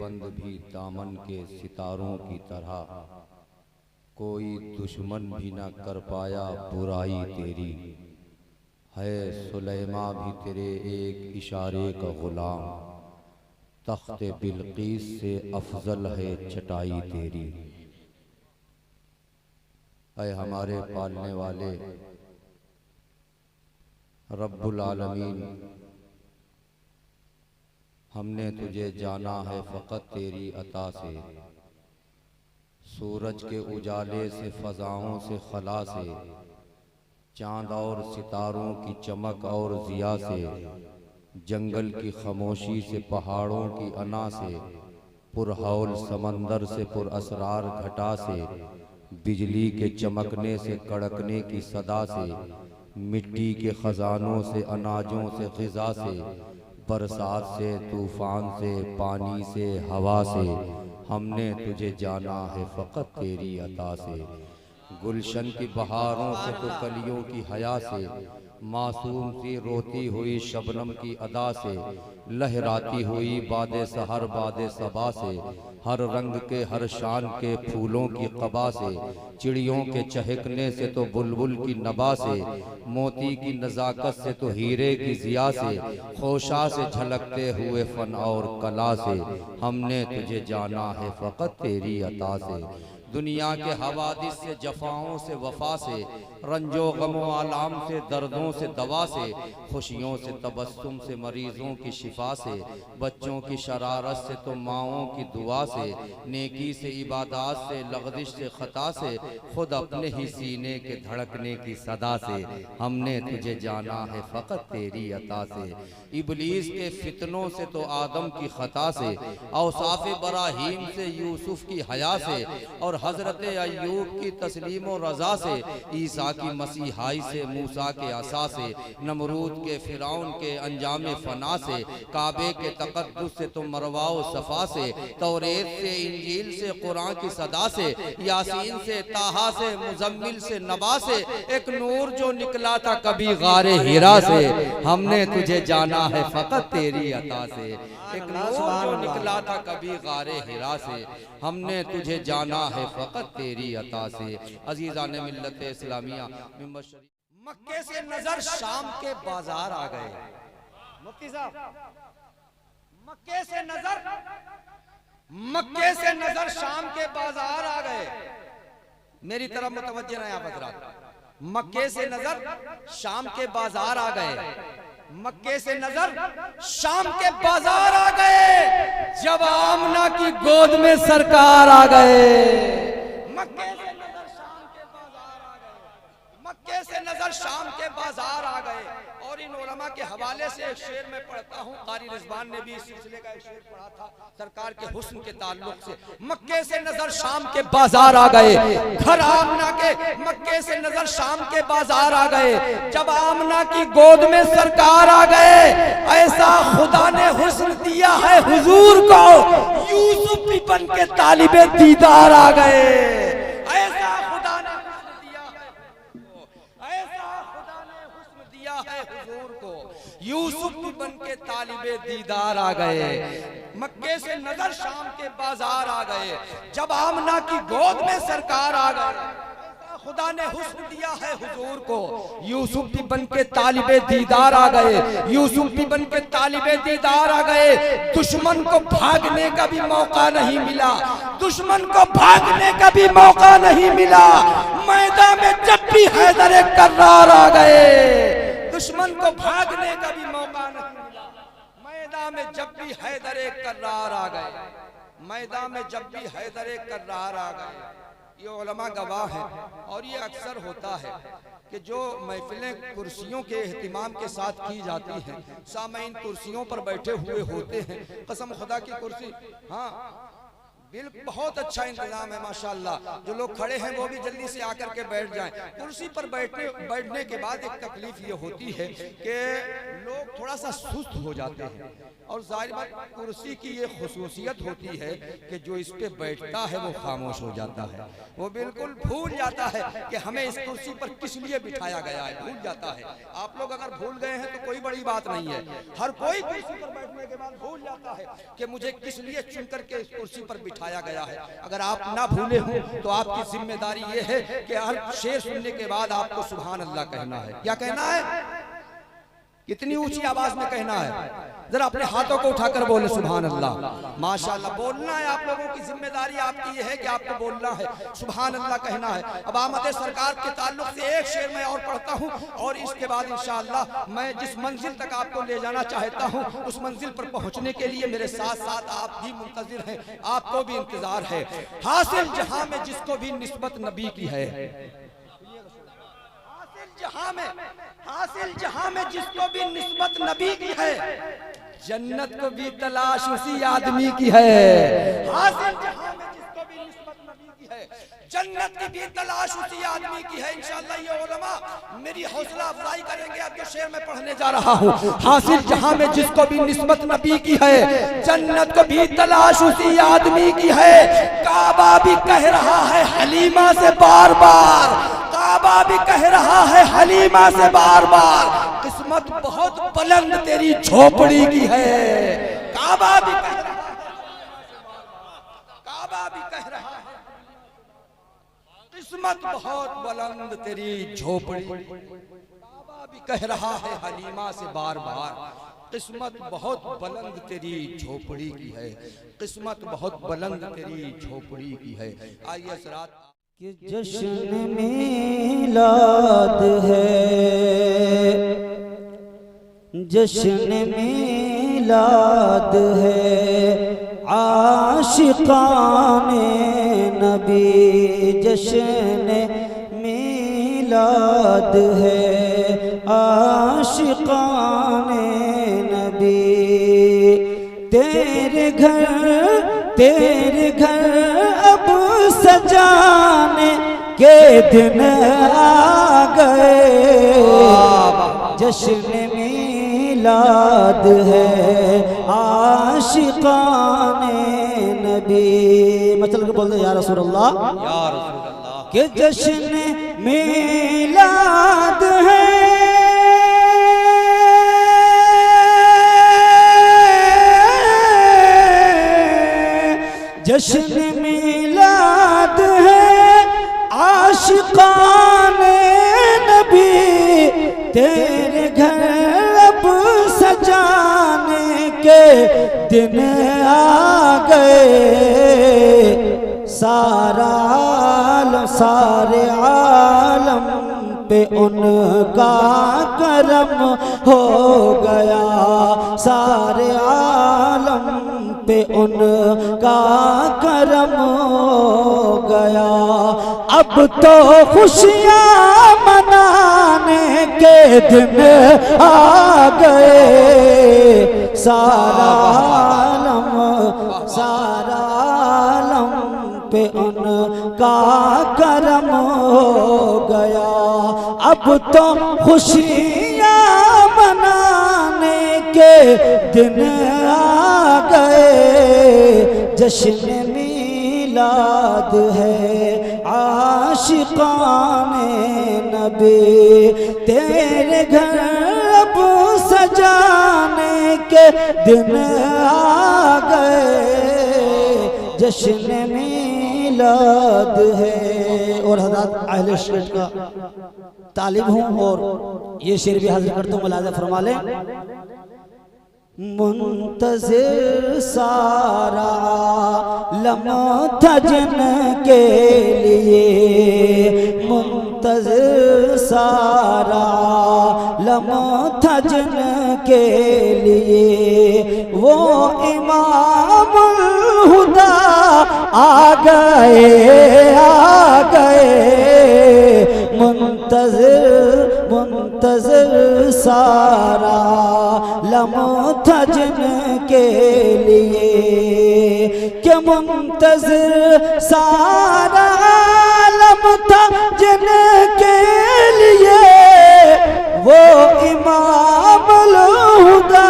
बंद भी दामन के सितारों की तरह, कोई दुश्मन भी न कर पाया बुराई तेरी। है सुलेमा भी तेरे एक इशारे का गुलाम, तख्ते बिल्कीस से अफजल है चटाई तेरी। ऐ हमारे पालने वाले रब्बुल आलमीन, हमने तुझे जाना है फ़कत तेरी अता से। सूरज के उजाले से, फ़ज़ाओं से, खला से, चाँद और सितारों की चमक और ज़िया से, जंगल की खामोशी से, पहाड़ों की अना से, पुरहौल समंदर से, पुरअसरार घटा से, बिजली के चमकने से, कड़कने की सदा से, मिट्टी के खजानों से, अनाजों से, ग़िज़ा से, बरसात से, तूफ़ान से, पानी से, हवा से, हमने तुझे जाना है फ़कत तेरी अता से। गुलशन की बहारों से तो कलियों की हया से, मासूम सी रोती हुई शबनम की अदा से, लहराती हुई बादे सहर बादे सबा से, हर रंग के हर शान के फूलों की क़बा से, चिड़ियों के चहकने से तो बुलबुल की नबा से, मोती की नज़ाकत से तो हीरे की ज़िया से, खोशा से झलकते हुए फ़न और कला से, हमने तुझे जाना है फ़कत तेरी अता से। दुनिया के हवादिस से, जफाओं से, वफा से, रंजो गमो आलाम से, दर्दों से दवा से, खुशियों से तबस्सुम से, मरीजों की शिफा से, बच्चों की शरारत से तो माओं की दुआ से, नेकी से, इबादत से, लग़दिश से, ख़ता से, खुद अपने ही सीने के धड़कने की सदा से, हमने तुझे जाना है फ़कत तेरी अता से। इब्लीस के फितनों से तो आदम की ख़ता से, औसाफ़ इब्राहीम से, यूसुफ की हया से, और हज़रत अय्यूब की तस्लीम व रज़ा से, ईसा की मसीहाई से, मूसा के असा से, नमरूद के, फ़िरौन के अंजाम फ़ना से, काबे के तक़द्दुस से तो मरवा व सफ़ा से, तौरेत से, इंजील से, कुरान की सदा से, यासीन से, ताहा से, मुज़म्मिल से, नबा से, एक नूर जो निकला था कभी गारे हिरा से, हमने तुझे जाना है फ़कत तेरी अता से। एक नूर जो निकला था कभी गारे हिरा से, हमने तुझे जाना है फ़कत तेरी अता से। अजीज़ान मिल्लत इस्लामिया, मक्के से नजर शाम के बाजार आ गए। मुफ्ती साहब, मक्के से नजर शाम के बाजार आ गए। मेरी तरफ मुतवज्जह रहे आप हज़रात। मक्के से नजर शाम के बाजार आ गए। मक्के से नजर शाम के बाजार आ गए, जब आमना की गोद में सरकार आ गए। मक्के से नजर शाम के बाजार आ गए। मक्के से नजर शाम के बाजार आ गए। और इन उलमा के हवाले से एक शेर में पढ़ता हूँ। कारी रिजवान ने भी इस सिलसिले का एक शेर पढ़ा था सरकार के हुस्न के ताल्लुक से। मक्के से नजर शाम के बाजार आ गए, घर आमना के मक्के से नजर शाम के बाजार आ गए, जब आमना की गोद में सरकार आ गए। ऐसा खुदा ने हुस्न दिया है हुजूर को, यूसुफ भी बन के तालिबे दीदार आ गए। ऐसा खुदा ने हुस्न दिया है, ऐसा खुदा ने हुस्न दिया है हुजूर को, यूसुफ भी बन के तालिबे दीदार आ गए। मक्के से नजर शाम के बाजार आ गए, जब आमना की गोद में सरकार आ गए। खुदा ने हुस्न दिया है हुजूर को, यूसुफ भी बन के तालिबे दीदार आ गए। यूसुफ भी बन के तालिबे दीदार आ गए। दुश्मन को भागने का भी मौका नहीं मिला, दुश्मन को भागने का भी मौका नहीं मिला। मैदान में जब भी हैदर कर्रार आ गए, दुश्मन को भागने का भी मौका नहीं मिला। मैदान में जब भी हैदर कर्रार आ गए, मैदान में जब भी हैदर कर्रार आ गए। ये उलमा गवाह है। और ये अक्सर होता है कि जो महफिलें कुर्सियों के एहतिमाम के साथ की जाती हैं, सामईन कुर्सियों पर बैठे हुए होते हैं, कसम खुदा की कुर्सी, हाँ बिल्कुल बहुत अच्छा इंतजाम है माशाल्लाह। जो लोग खड़े हैं वो भी जल्दी से आकर के बैठ जाएं। कुर्सी पर बैठने के बाद एक तकलीफ ये होती है कि लोग थोड़ा सा सुस्त हो जाते हैं, और जाहिर बात कुर्सी की ये खुसूसियत होती है कि जो इस पे बैठता है वो खामोश हो जाता है, वो बिल्कुल भूल जाता है कि हमें इस कुर्सी पर किस लिए बिठाया गया है, भूल जाता है। आप लोग अगर भूल गए हैं तो कोई बड़ी बात नहीं है, हर कोई कुर्सी पर बैठने के बाद भूल जाता है कि मुझे किस लिए चुन करके इस कुर्सी पर बिठाया गया है। अगर आप ना भूले हो तो आपकी जिम्मेदारी ये है कि हर शेर सुनने के बाद आपको सुभान अल्लाह कहना है। क्या कहना है? कितनी ऊंची आवाज में कहना है? जरा अपने हाथों को उठाकर बोले सुभान अल्लाह। माशाअल्लाह, बोलना है, आप लोगों की जिम्मेदारी आपकी ये है कि आपको बोलना है, सुभान अल्लाह कहना है। अब आमद सरकार के ताल्लुक से एक शेर मैं और पढ़ता हूँ, और इसके बाद इंशाअल्लाह मैं जिस मंजिल तक आपको ले जाना चाहता हूँ उस मंजिल पर पहुँचने के लिए मेरे साथ साथ आप भी मुंतजिर हैं, आपको भी इंतजार है। हासिल जहां में जिसको भी निस्बत नबी की है, हासिल जहां में जिसको भी निस्बत नबी की है, जन्नत को भी तलाश उसी आदमी की है। हासिल जहां में जिसको भी निस्बत नबी की है, जन्नत की भी तलाश उसी आदमी की है। इंशाअल्लाह ये उलमा मेरी हौसला अफजाई करेंगे। अब जो शेर मैं पढ़ने जा रहा हूँ, हासिल जहां में जिसको भी निस्बत नबी की है, जन्नत को भी तलाश उसी आदमी की है। काबा भी कह रहा है हलीमा से बार बार, काबा भी कह रहा है हलीमा से बार बार, किस्मत बहुत बुलंद तेरी झोपड़ी की है। काबा भी कह रहा है, काबा भी कह रहा है, किस्मत बहुत बुलंद तेरी झोपड़ी। काबा भी कह रहा है हलीमा से बार बार, किस्मत बहुत बुलंद तेरी झोपड़ी की है, किस्मत बहुत बुलंद तेरी झोपड़ी की है। आइए हज़रात, कि जश्न मीलाद है, जश्न मीलाद है आशिकाने नबी, जश्न मीलाद है आशिकाने नबी। तेरे घर अब सजाने के दिन आ गए, जश्न मीलाद है आशिकाने नबी। मैं चल के बोल दो या रसूल अल्लाह, या रसूल अल्लाह, कि जश्न मीलाद है जश्न मीलाद है आशिकाने नबी। तेरे घर अब सजाने के दिन आ गए, सारे आलम पे उनका करम हो गया, सारे आलम पे उनका करम हो गया। अब तो खुशियाँ मनाने के दिन आ गए, सारा आलम पे उनका करम हो गया। अब तो खुशियाँ मनाने के दिन आ गए, जश्न मीलाद है आशिकाने नबी। तेरे घर अब सजाने के दिन आ गए, जश्न मीलाद है। और हज़रत अहले शेर का तालिब हूँ और ये शेर भी हाजिर करता हूँ, मुलाज़ा फरमा लें। मुंतज़िर सारा आलम था जिनके लिए, मुंतज़िर सारा आलम था जिनके लिए, वो इमामुल हुदा आ गए, आ गए। मुंतज़िर सारा आलम था जिनके लिए, कि के मुंतज़िर सारा आलम था, जिनके लिए वो इमामुल हुदा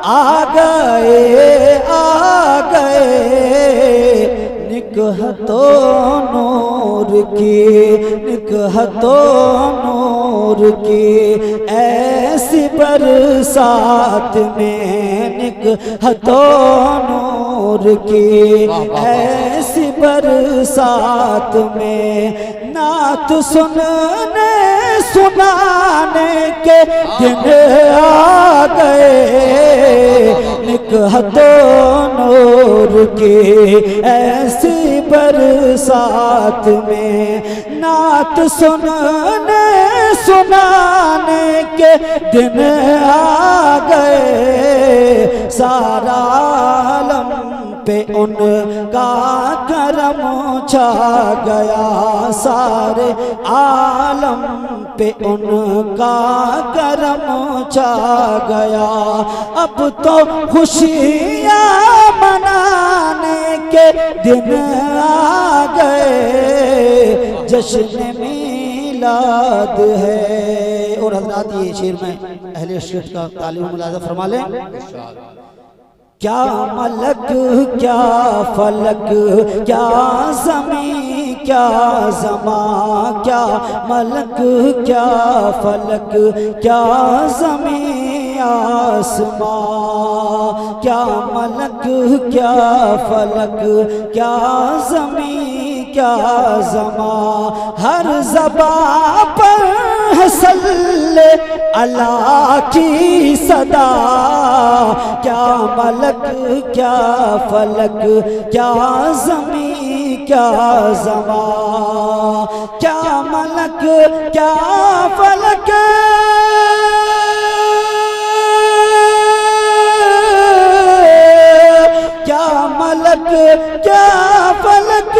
आ गए, आ गए। निकहतो नूर की, निकहतो नूर की ऐसी बरसात में, निकहतो नूर की ऐसी बरसात में, नात सुनने सुनाने के दिन आ गए। निकहतो नूर की ऐसी बरसात में, नात सुनने सुनाने के दिन आ गए। सारा आलम पे उनका करम छा गया, सारे आलम पे उनका करम छा गया। अब तो खुशियाँ मनाने के दिन आ गए, जश्न मीलाद है। और हज़रात ये शेर में अहले स्टेट का तालीम मुलाज़ा फरमा लें। क्या मलक क्या फलक क्या ज़मीं क्या ज़मा, क्या मलक क्या फलक क्या ज़मीं आसमां, क्या मलक क्या फलक क्या ज़मीं क्या ज़मा, हर ज़बां पर है सल्ले अला की सदा। क्या मलक क्या फलक क्या ज़मीं क्या ज़मा, क्या मलक क्या फलक क्या मलक क्या फलक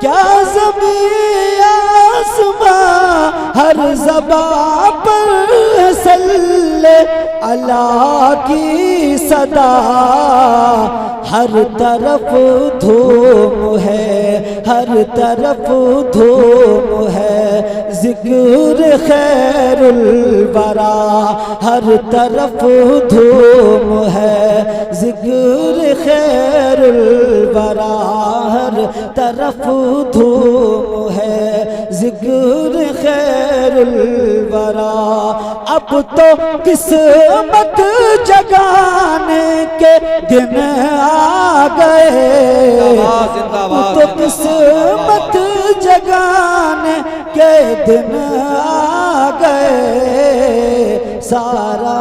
क्या ज़मीं आसमां, हर ज़बां पर सल्ले अला की सदा। हर तरफ धूम है, हर तरफ धूम है, ज़िक्र खैरुल वरा, हर तरफ धूम है, ज़िक्र खैरुल वरा, हर तरफ धूम है, ज़िक्र खैरुल वरा। अब तो किस्मत जगाने के दिन आ गए, तो किस्मत जगाने के दिन आ गए। सारा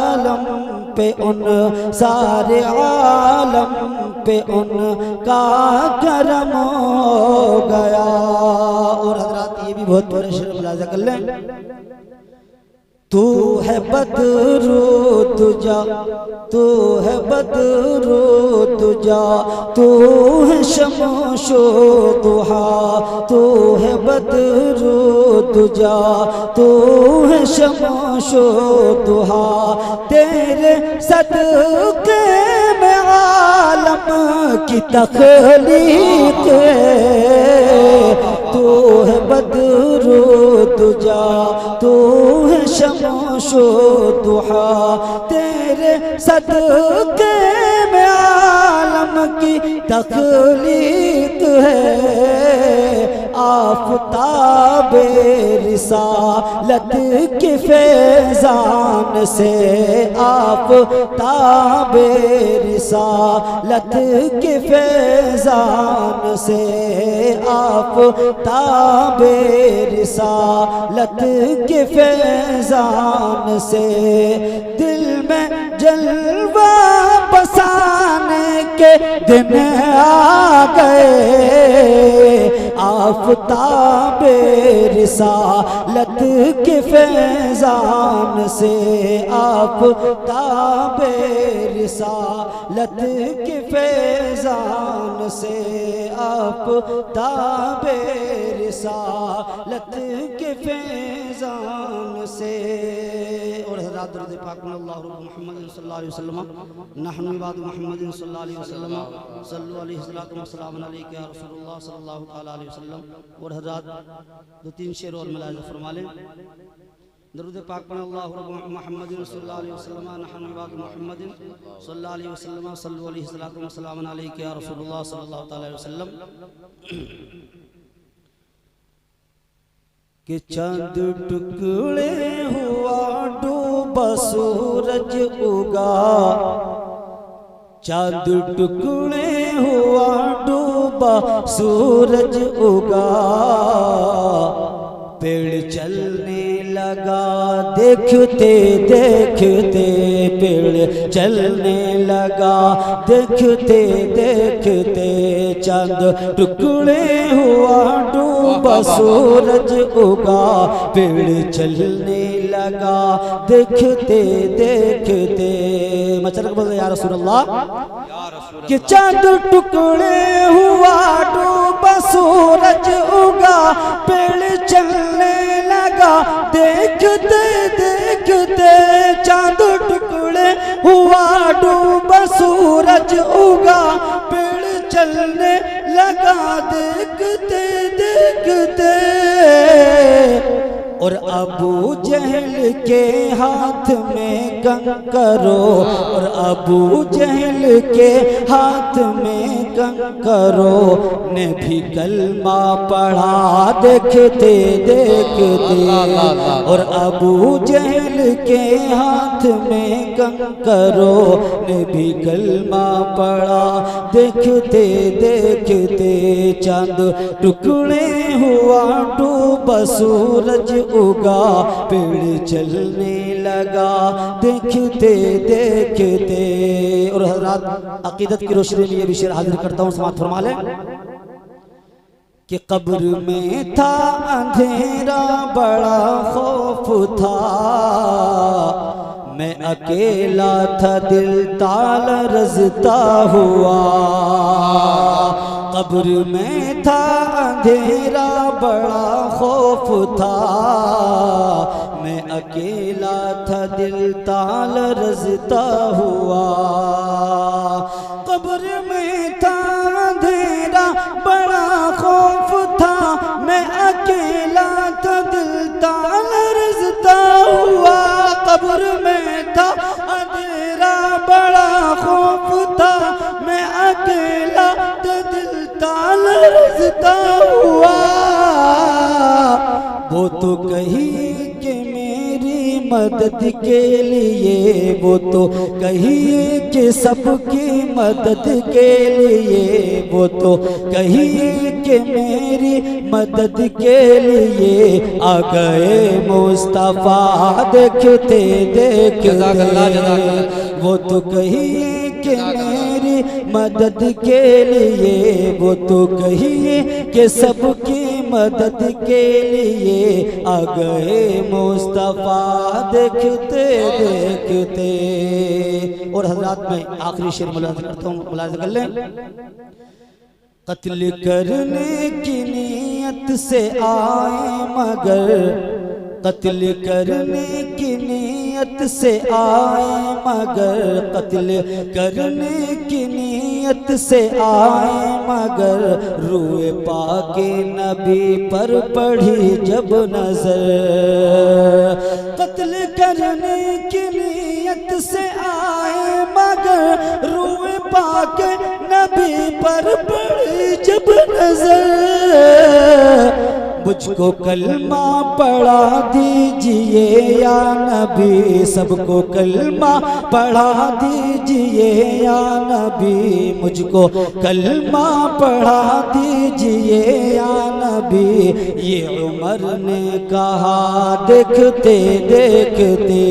आलम पे उन, सारे आलम पे उनका करम हो गया। और हज़रात ये भी बहुत बड़े शेर मुलाज़ा कर लें। तू है बदरू तुझा, तू है बदरू तुझा, तू है शमशो दुहा, तू है बदरू तुझा, तू है शमशो दुहा। तेरे सदके में आलम की तख्लीक है। तू है बदरू तुझा, तू है शमशो दुहा, तेरे सदके में आलम की तख्लीक है। आफ़ताबे रिसालत के फैज़ान से, आफ़ताबे रिसालत के फैज़ान से, आफ़ताबे रिसालत के फैज़ान से, दिल में जलवा बसाने के दिन आ गए। आफ़ताबे रिसालत के फैज़ान से, आफ़ताबे रिसालत के फैज़ान से, आफ़ताबे रिसालत के फैज़ान से। और हज़रात दरूद पाक में अल्लाह मुहम्मद सल्लल्लाहु अलैहि वसल्लम नहनु इबाद मुहम्मद सल्लल्लाहु अलैहि वसल्लम सल्लु अलैहि वसल्लम अलैका या रसूलुल्लाह सल्लल्लाहु तआला अलैहि वसल्लम। और हज़रात दो तीन शेर और मुलाहिज़ा फरमा लें। दरूद पाक में अल्लाह मुहम्मद सल्लल्लाहु अलैहि वसल्लम नहनु इबाद मुहम्मद सल्लल्लाहु अलैहि वसल्लम सल्लु अलैहि वसल्लम अलैका या रसूलुल्लाह सल्लल्लाहु तआला अलैहि वसल्लम। कि चांद टुकड़े हुआ डूबा सूरज उगा, चांद टुकड़े हुआ डूबा सूरज उगा, पेड़ चलने लगा देखते देखते, पेड़ चलने लगा देखते देखते, चांद टुकड़े हुआ डूबा सूरज उगा, पेड़ चलने लगा देखते देखते। मचल बोल या रसूल अल्लाह कि चांद टुकड़े हुआ डूबा सूरज उगा, पेड़ चलने लगा देखते देखते, चांद टुकड़े हुआ डूबा सूरज उगा, पेड़ चलने लगा देखते देखते। और अबू जहल के हाथ में कंकरो, और अबू जहल के हाथ में कंकरो ने भी कलमा पढ़ा देखते देखते। और अबू जहल के हाथ में कंकरो ने भी कलमा पढ़ा देखते देखते, चांद टुकड़े हुआ डूबा सूरज उगा, पेड़ चलने लगा देखते देखते। और हज़रात अकीदत की रोशनी में ये भी शेर हाजिर करता हूँ, समाअत फरमा लें कि कब्र में था अंधेरा बड़ा खौफ था, मैं अकेला था दिल ताल रज़ता हुआ। कब्र में था अंधेरा बड़ा खौफ था, मैं अकेला था दिल ताल रज़ता हुआ। कब्र में था अंधेरा बड़ा खौफ था, मैं अकेला था दिल ताल रज़ता हुआ। कब्र में था अंधेरा बड़ा खौफ था, मैं अकेला था दिल ताल रज़ता हुआ। वो तो कहिए कि मेरी मदद के लिए, वो तो कहिए कि सबकी मदद के लिए, वो तो कहिए कि मेरी मदद के लिए आ गए मुस्तफा देखते देखते। वो तो कहिए कि मेरी मदद के लिए, वो तो कहिए कि सबकी मदद के लिए आ गए मुस्तफा देखते देखते। और हज़रात में आखिरी शेर मुलाज़ा करता हूँ, मुलाज़ा कर लें। कत्ल करने की नीयत से आए मगर, कत्ल करने की नीयत से आए मगर, कत्ल करने की नीयत से आए मगर, रूए पाके नबी पर पड़ी जब नजर। कत्ल करने की नीयत से आए मगर, रूए पाके नबी पर पड़ी जब नजर। मुझको कलमा पढ़ा दीजिए या नबी, सबको कलमा पढ़ा दीजिए या नबी, मुझको कलमा पढ़ा दीजिए या नबी। ये उमर ने कहा देखते देखते,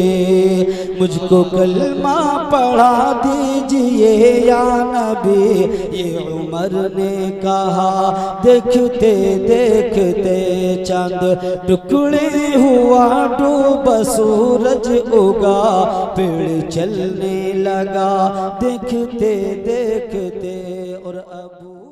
मुझको कलमा पढ़ा दीजिए या नबी। ये उमर ने कहा देखते देखते, चांद टुकड़े हुआ डूबा सूरज उगा, पेड़ चलने लगा देखते देखते। और अबू